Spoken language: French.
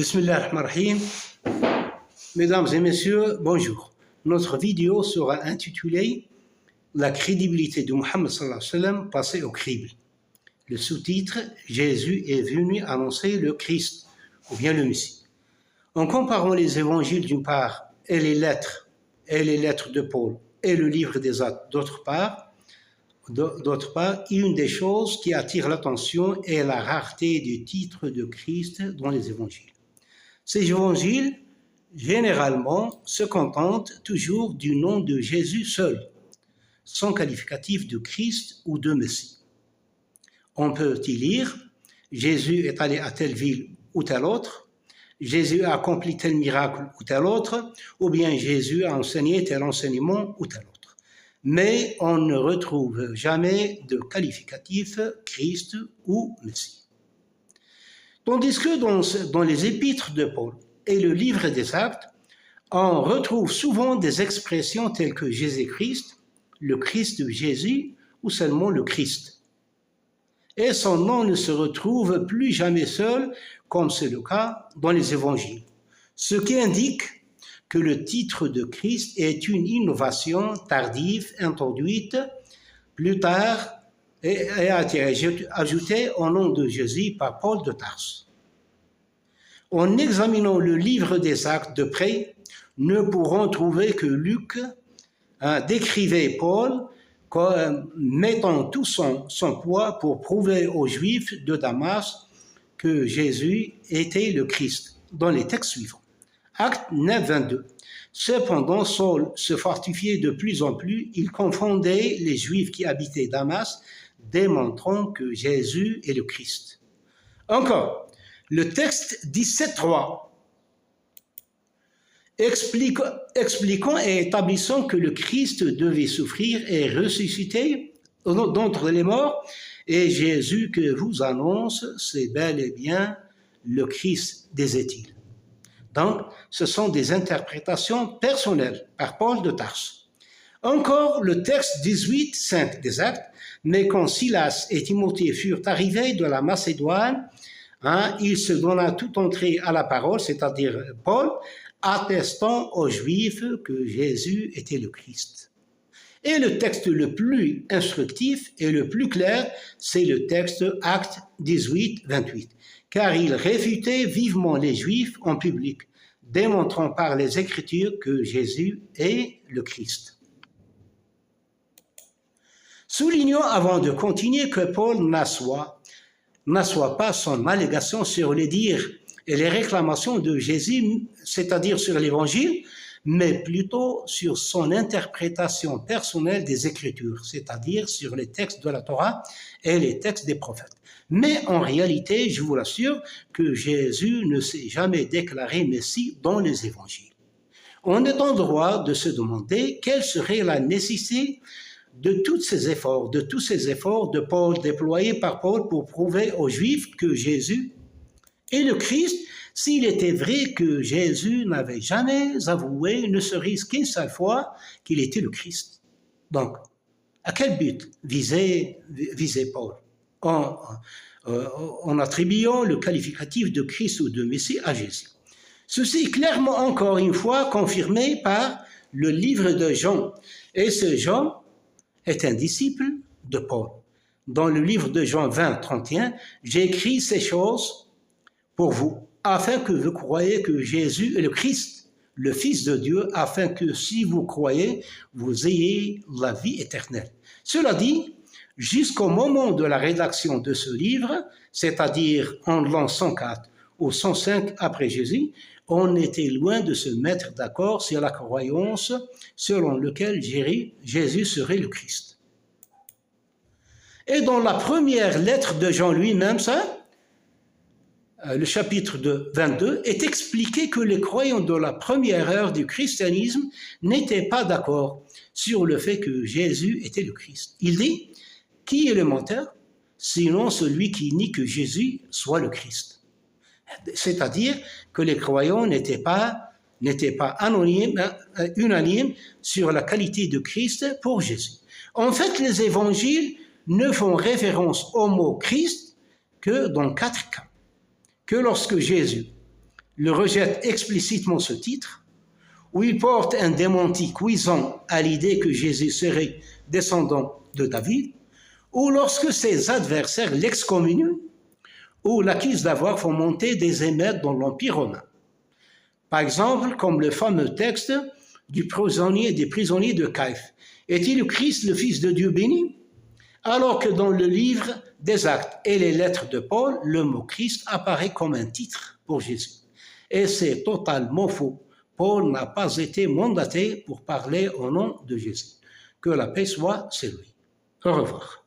Bismillahirrahmanirrahim. Mesdames et messieurs, bonjour. Notre vidéo sera intitulée « La crédibilité de Mohammed sallallahu alayhi wa sallam passée au crible ». Le sous-titre « Jésus est venu annoncer le Christ » ou bien le Messie. En comparant les évangiles d'une part et les lettres de Paul et le livre des Actes d'autre part, une des choses qui attire l'attention est la rareté du titre de Christ dans les évangiles. Ces évangiles, généralement, se contentent toujours du nom de Jésus seul, sans qualificatif de Christ ou de Messie. On peut y lire « Jésus est allé à telle ville ou telle autre », « Jésus a accompli tel miracle ou tel autre », ou bien « Jésus a enseigné tel enseignement ou tel autre. Mais on ne retrouve jamais de qualificatif Christ ou Messie. Tandis que dans les épîtres de Paul et le livre des Actes, on retrouve souvent des expressions telles que Jésus-Christ, le Christ de Jésus ou seulement le Christ. Et son nom ne se retrouve plus jamais seul, comme c'est le cas dans les évangiles. Ce qui indique que le titre de Christ est une innovation tardive introduite plus tard et a été ajoutée au nom de Jésus par Paul de Tarse. En examinant le livre des Actes de près, nous pourrons trouver que Luc décrivait Paul comme mettant tout son poids pour prouver aux Juifs de Damas que Jésus était le Christ, dans les textes suivants. Acte 9, 22. Cependant, Saul se fortifiait de plus en plus, il confondait les Juifs qui habitaient Damas, démontrant que Jésus est le Christ. Encore, le texte 17.3, expliquant et établissant que le Christ devait souffrir et ressusciter d'entre les morts, et Jésus que vous annonce, c'est bel et bien le Christ, disait-il. Donc, ce sont des interprétations personnelles par Paul de Tarse. Encore le texte 18.5 des Actes, mais quand Silas et Timothée furent arrivés de la Macédoine, il se donna tout entier à la parole, c'est-à-dire Paul, attestant aux Juifs que Jésus était le Christ. Et le texte le plus instructif et le plus clair, c'est le texte Acte 18, 28, car il réfutait vivement les Juifs en public, démontrant par les Écritures que Jésus est le Christ. Soulignons avant de continuer que Paul n'assoit pas son allégation sur les dires et les réclamations de Jésus, c'est-à-dire sur l'Évangile, mais plutôt sur son interprétation personnelle des Écritures, c'est-à-dire sur les textes de la Torah et les textes des prophètes. Mais en réalité, je vous l'assure que Jésus ne s'est jamais déclaré Messie dans les Évangiles. On est en droit de se demander quelle serait la nécessité de tous ces efforts de Paul, déployés par Paul pour prouver aux Juifs que Jésus est le Christ, s'il était vrai que Jésus n'avait jamais avoué, ne serait-ce qu'une seule fois, qu'il était le Christ. Donc, à quel but visait Paul en attribuant le qualificatif de Christ ou de Messie à Jésus? Ceci est clairement encore une fois confirmé par le livre de Jean. Et ce Jean est un disciple de Paul. Dans le livre de Jean 20, 31, « J'ai écrit ces choses pour vous, afin que vous croyiez que Jésus est le Christ, le Fils de Dieu, afin que si vous croyez, vous ayez la vie éternelle. » Cela dit, jusqu'au moment de la rédaction de ce livre, c'est-à-dire en l'an 104 ou 105 après Jésus, on était loin de se mettre d'accord sur la croyance selon laquelle Jésus serait le Christ. Et dans la première lettre de Jean lui-même, le chapitre 22, est expliqué que les croyants de la première heure du christianisme n'étaient pas d'accord sur le fait que Jésus était le Christ. Il dit « Qui est le menteur, sinon celui qui nie que Jésus soit le Christ ?» C'est-à-dire que les croyants n'étaient pas unanimes sur la qualité de Christ pour Jésus. En fait, les évangiles ne font référence au mot Christ que dans 4 cas. Que lorsque Jésus, le rejette explicitement ce titre, où il porte un démenti cuisant à l'idée que Jésus serait descendant de David, ou lorsque ses adversaires l'excommunient ou l'accusent d'avoir fomenté des émeutes dans l'Empire romain. Par exemple, comme le fameux texte des prisonniers de Caïphe. Est-il le Christ, le Fils de Dieu béni? Alors que dans le livre des Actes et les lettres de Paul, le mot Christ apparaît comme un titre pour Jésus. Et c'est totalement faux. Paul n'a pas été mandaté pour parler au nom de Jésus. Que la paix soit sur lui. Au revoir.